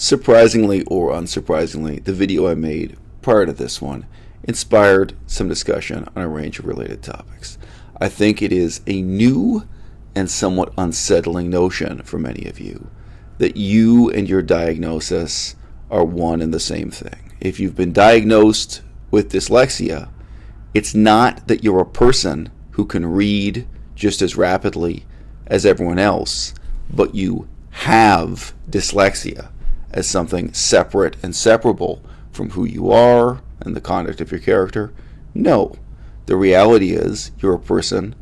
Surprisingly or unsurprisingly, the video I made prior to this one inspired some discussion on a range of related topics. I think it is a new and somewhat unsettling notion for many of you that you and your diagnosis are one and the same thing. If you've been diagnosed with dyslexia, it's not that you're a person who can read just as rapidly as everyone else, but you have dyslexia as something separate and separable from who you are and the conduct of your character. No. The reality is you're a person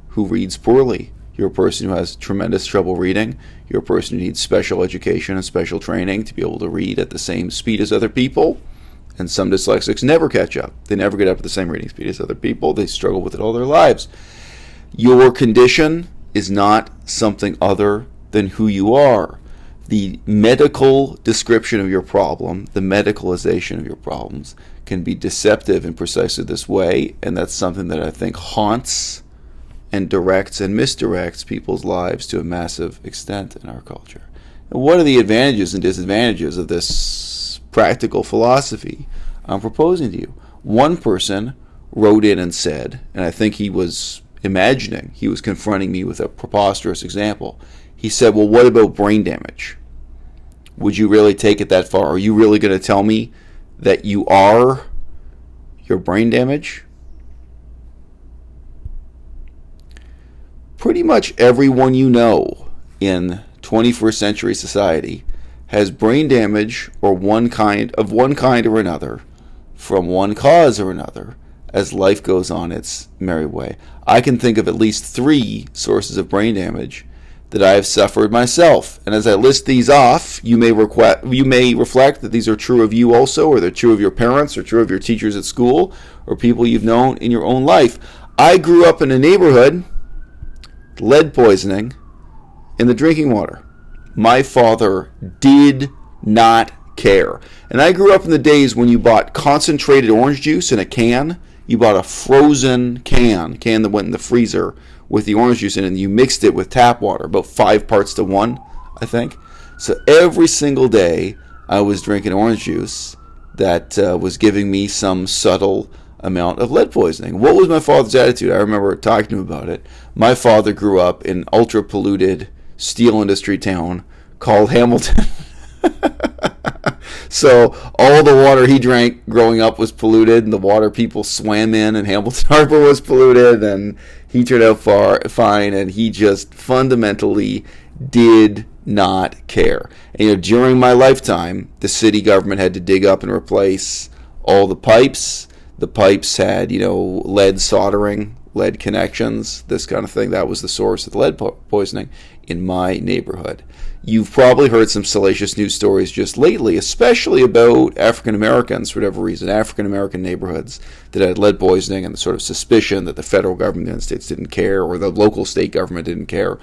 who reads poorly. You're a person who has tremendous trouble reading. You're a person who needs special education and special training to be able to read at the same speed as other people. And some dyslexics never catch up. They never get up at the same reading speed as other people. They struggle with it all their lives. Your condition is not something other than who you are. The medical description of your problem, the medicalization of your problems, can be deceptive in precisely this way, and that's something that I think haunts and directs and misdirects people's lives to a massive extent in our culture. And what are the advantages and disadvantages of this practical philosophy I'm proposing to you? One person wrote in and said, and I think he was imagining, he was confronting me with a preposterous example. He said, well, what about brain damage? Would you really take it that far? Are you really going to tell me that you are your brain damage? Pretty much everyone you know in 21st century society has brain damage or one kind or another from one cause or another as life goes on its merry way. I can think of at least 3 sources of brain damage that I have suffered myself. And as I list these off, you may reflect that these are true of you also, or they're true of your parents, or true of your teachers at school, or people you've known in your own life. I grew up in a neighborhood, lead poisoning in the drinking water. My father did not care. And I grew up in the days when you bought concentrated orange juice in a can. You bought a frozen can that went in the freezer with the orange juice in it, and you mixed it with tap water, about 5 parts to 1, I think. So every single day I was drinking orange juice that was giving me some subtle amount of lead poisoning. What was my father's attitude? I remember talking to him about it. My father grew up in an ultra-polluted steel industry town called Hamilton. So all the water he drank growing up was polluted, and the water people swam in Hamilton Harbor was polluted, and he turned out fine, and he just fundamentally did not care. And during my lifetime, the city government had to dig up and replace all the pipes. The pipes had, lead soldering, lead connections, this kind of thing. That was the source of the lead poisoning in my neighborhood. You've probably heard some salacious news stories just lately, especially about African Americans, for whatever reason, African American neighborhoods that had lead poisoning, and the sort of suspicion that the federal government of the United States didn't care, or the local state government didn't care,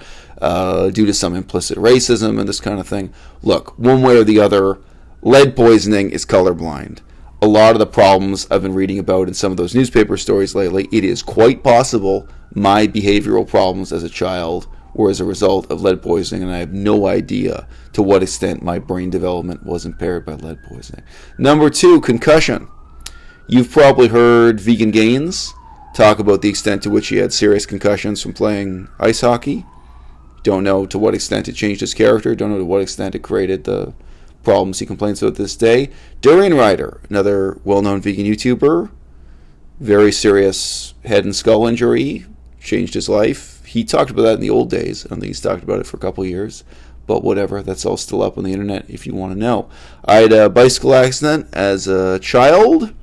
due to some implicit racism and this kind of thing. Look, one way or the other, lead poisoning is colorblind. A lot of the problems I've been reading about in some of those newspaper stories lately, it is quite possible my behavioral problems as a child were as a result of lead poisoning, and I have no idea to what extent my brain development was impaired by lead poisoning. Number 2, concussion. You've probably heard Vegan Gaines talk about the extent to which he had serious concussions from playing ice hockey. Don't know to what extent it changed his character. Don't know to what extent it created the problems he complains about this day. Durian Rider, another well-known vegan YouTuber, very serious head and skull injury, changed his life. He talked about that in the old days. I don't think he's talked about it for a couple of years, but whatever. That's all still up on the internet if you want to know. I had a bicycle accident as a child,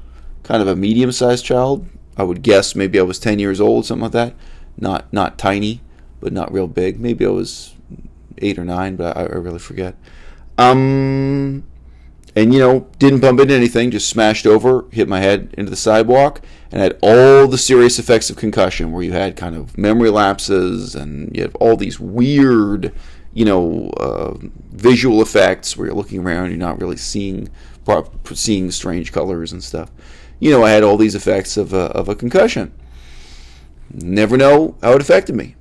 kind of a medium-sized child. I would guess maybe I was 10 years old, something like that. Not tiny, but not real big. Maybe I was 8 or 9, but I really forget. And didn't bump into anything, just smashed over, hit my head into the sidewalk, and had all the serious effects of concussion, where you had kind of memory lapses, and you have all these weird, visual effects where you're looking around, you're not really seeing strange colors and stuff. I had all these effects of a concussion. Never know how it affected me.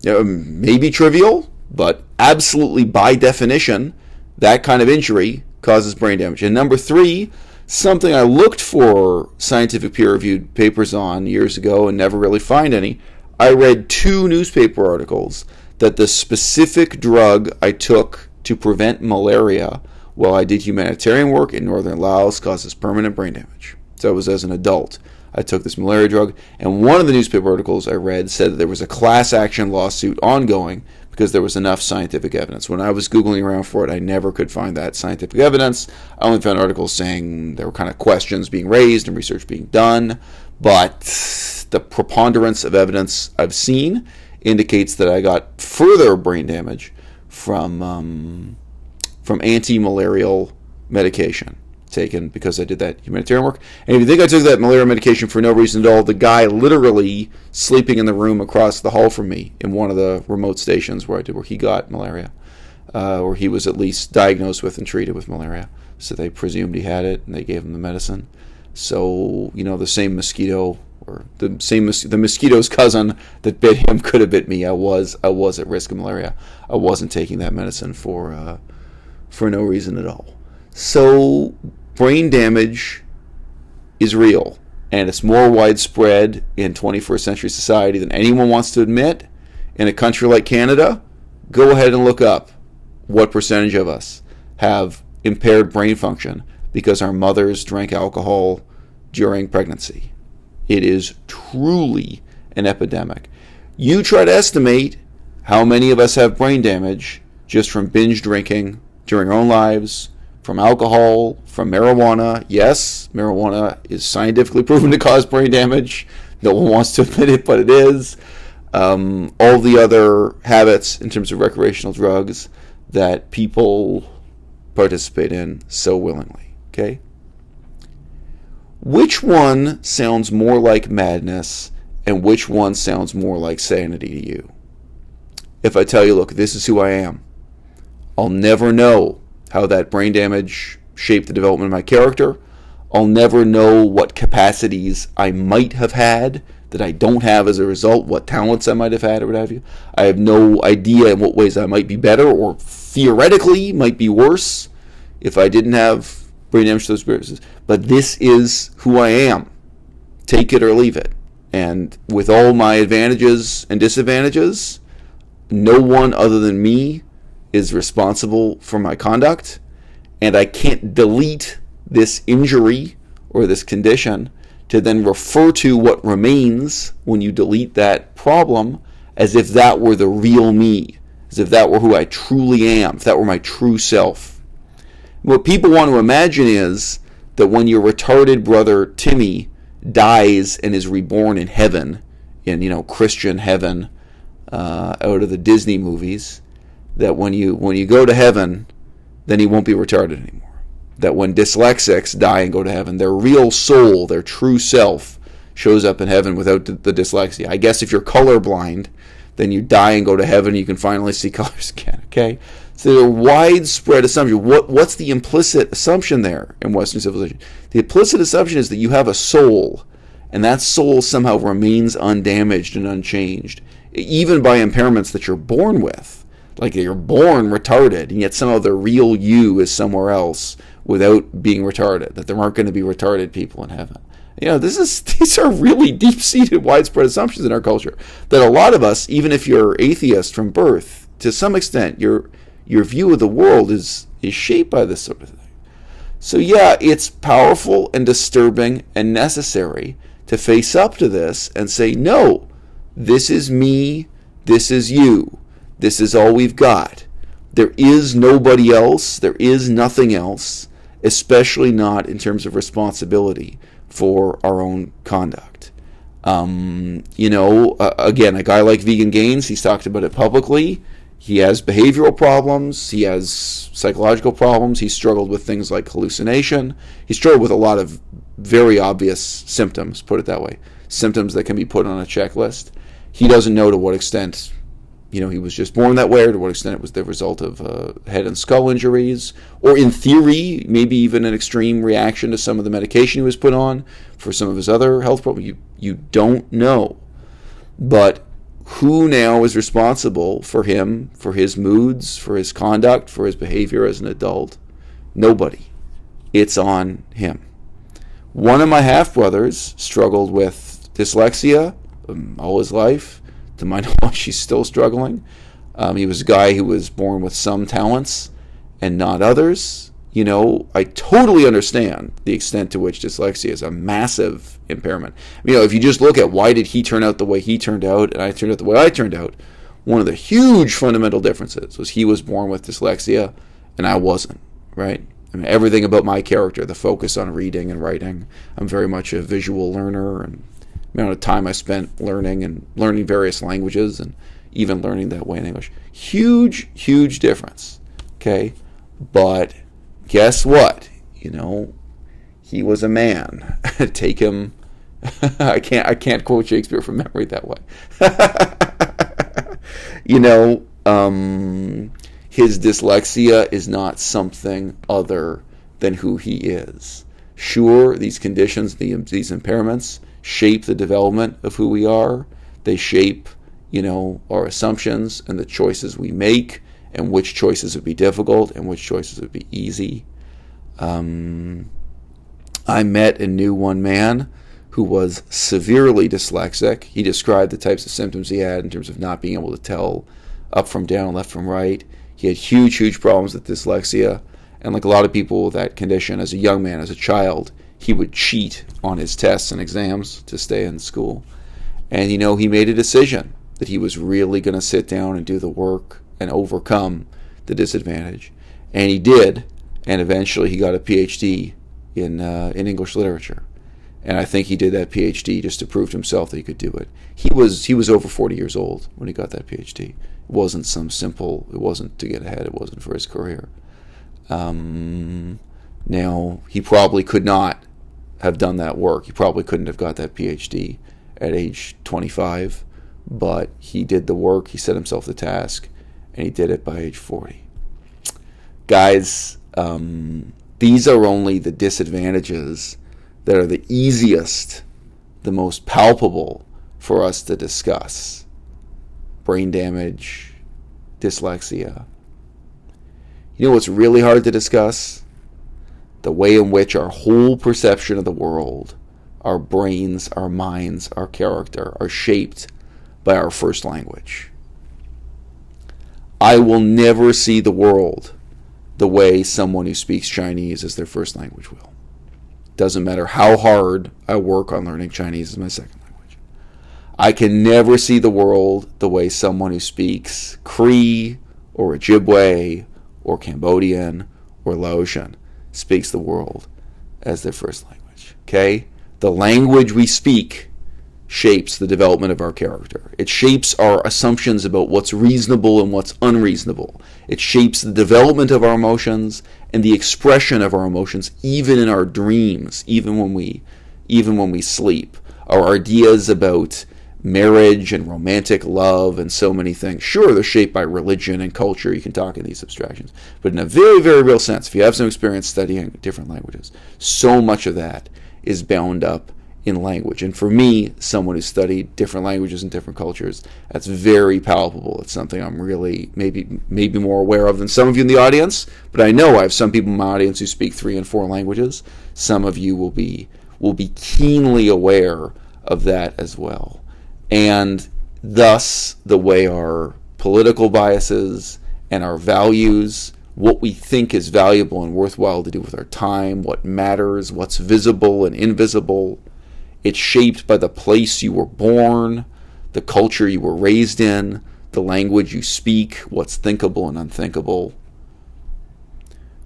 Maybe trivial, but absolutely by definition, that kind of injury causes brain damage. And number 3, something I looked for scientific peer-reviewed papers on years ago and never really find any. I read 2 newspaper articles that the specific drug I took to prevent malaria while I did humanitarian work in northern Laos causes permanent brain damage. So it was as an adult. I took this malaria drug, and one of the newspaper articles I read said that there was a class action lawsuit ongoing because there was enough scientific evidence. When I was Googling around for it, I never could find that scientific evidence. I only found articles saying there were kind of questions being raised and research being done, but the preponderance of evidence I've seen indicates that I got further brain damage from anti-malarial medication taken because I did that humanitarian work. And if you think I took that malaria medication for no reason at all, the guy literally sleeping in the room across the hall from me in one of the remote stations where he got malaria, or he was at least diagnosed with and treated with malaria. So they presumed he had it, and they gave him the medicine. So, the same mosquito, or the mosquito's cousin that bit him could have bit me. I was at risk of malaria. I wasn't taking that medicine for no reason at all. So brain damage is real, and it's more widespread in 21st century society than anyone wants to admit. In a country like Canada, go ahead and look up what percentage of us have impaired brain function because our mothers drank alcohol during pregnancy. It is truly an epidemic. You try to estimate how many of us have brain damage just from binge drinking during our own lives, from alcohol, from marijuana. Yes, marijuana is scientifically proven to cause brain damage. No one wants to admit it, but it is. All the other habits in terms of recreational drugs that people participate in so willingly. Okay? Which one sounds more like madness and which one sounds more like sanity to you? If I tell you, look, this is who I am, I'll never know how that brain damage shaped the development of my character. I'll never know what capacities I might have had that I don't have as a result, what talents I might have had or what have you. I have no idea in what ways I might be better or theoretically might be worse if I didn't have brain damage to those experiences. But this is who I am. Take it or leave it. And with all my advantages and disadvantages, no one other than me is responsible for my conduct, and I can't delete this injury or this condition to then refer to what remains when you delete that problem as if that were the real me, as if that were who I truly am, if that were my true self. What people want to imagine is that when your retarded brother Timmy dies and is reborn in heaven, in Christian heaven, out of the Disney movies, that when you go to heaven, then he won't be retarded anymore. That when dyslexics die and go to heaven, their real soul, their true self, shows up in heaven without the dyslexia. I guess if you're colorblind, then you die and go to heaven and you can finally see colors again, okay? So there's a widespread assumption. What's the implicit assumption there in Western civilization? The implicit assumption is that you have a soul, and that soul somehow remains undamaged and unchanged, even by impairments that you're born with. Like you're born retarded, and yet somehow the real you is somewhere else without being retarded, that there aren't going to be retarded people in heaven. These are really deep-seated, widespread assumptions in our culture that a lot of us, even if you're atheist from birth, to some extent, your view of the world is shaped by this sort of thing. So yeah, it's powerful and disturbing and necessary to face up to this and say, no, this is me, this is you. This is all we've got. There is nobody else. There is nothing else, especially not in terms of responsibility for our own conduct. Again, a guy like Vegan Gaines, he's talked about it publicly. He has behavioral problems. He has psychological problems. He's struggled with things like hallucination. He's struggled with a lot of very obvious symptoms, put it that way, symptoms that can be put on a checklist. He doesn't know to what extent he was just born that way, or to what extent it was the result of head and skull injuries, or in theory, maybe even an extreme reaction to some of the medication he was put on for some of his other health problems. You don't know. But who now is responsible for him, for his moods, for his conduct, for his behavior as an adult? Nobody. It's on him. One of my half-brothers struggled with dyslexia all his life. To my knowledge, he's still struggling. He was a guy who was born with some talents and not others. I totally understand the extent to which dyslexia is a massive impairment. If you just look at why did he turn out the way he turned out and I turned out the way I turned out, one of the huge fundamental differences was he was born with dyslexia and I wasn't, right? Everything about my character, the focus on reading and writing, I'm very much a visual learner, and the amount of time I spent learning various languages and even learning that way in English. Huge, huge difference, okay? But guess what? He was a man. Take him. I can't quote Shakespeare from memory that way. His dyslexia is not something other than who he is. Sure, these conditions, these impairments shape the development of who we are. They shape, our assumptions and the choices we make, and which choices would be difficult and which choices would be easy. I met and knew one man who was severely dyslexic. He described the types of symptoms he had in terms of not being able to tell up from down, left from right. He had huge, huge problems with dyslexia. And like a lot of people with that condition, as a young man, as a child, he would cheat on his tests and exams to stay in school. And, he made a decision that he was really going to sit down and do the work and overcome the disadvantage. And he did. And eventually he got a PhD in English literature. And I think he did that PhD just to prove to himself that he could do it. He was over 40 years old when he got that PhD. It wasn't it wasn't to get ahead, it wasn't for his career. Now, he probably could not have done that work. He probably couldn't have got that PhD at age 25, but he did the work, he set himself the task, and he did it by age 40. Guys, these are only the disadvantages that are the easiest, the most palpable for us to discuss. Brain damage, dyslexia. You know what's really hard to discuss? The way in which our whole perception of the world, our brains, our minds, our character are shaped by our first language. I will never see the world the way someone who speaks Chinese as their first language will. Doesn't matter how hard I work on learning Chinese as my second language. I can never see the world the way someone who speaks Cree or Ojibwe or Cambodian or Laotian speaks the world as their first language. Okay? The language we speak shapes the development of our character. It shapes our assumptions about what's reasonable and what's unreasonable. It shapes the development of our emotions and the expression of our emotions, even in our dreams, even when we sleep. Our ideas about marriage and romantic love and so many things. Sure, they're shaped by religion and culture. You can talk in these abstractions. But in a very, very real sense, if you have some experience studying different languages, so much of that is bound up in language. And for me, someone who studied different languages and different cultures, that's very palpable. It's something I'm really maybe more aware of than some of you in the audience. But I know I have some people in my audience who speak 3 and 4 languages. Some of you will be keenly aware of that as well. And thus, the way our political biases and our values, what we think is valuable and worthwhile to do with our time, what matters, what's visible and invisible, it's shaped by the place you were born, the culture you were raised in, the language you speak, what's thinkable and unthinkable.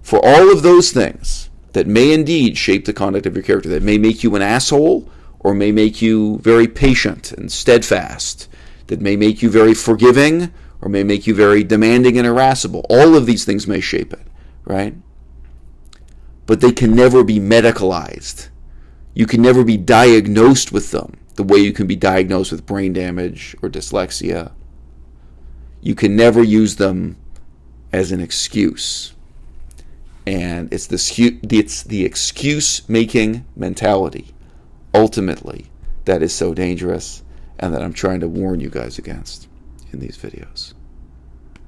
For all of those things that may indeed shape the conduct of your character, that may make you an asshole or may make you very patient and steadfast, that may make you very forgiving or may make you very demanding and irascible, all of these things may shape it, right? But they can never be medicalized. You can never be diagnosed with them the way you can be diagnosed with brain damage or dyslexia. You can never use them as an excuse. And it's the excuse-making mentality, ultimately, that is so dangerous and that I'm trying to warn you guys against in these videos.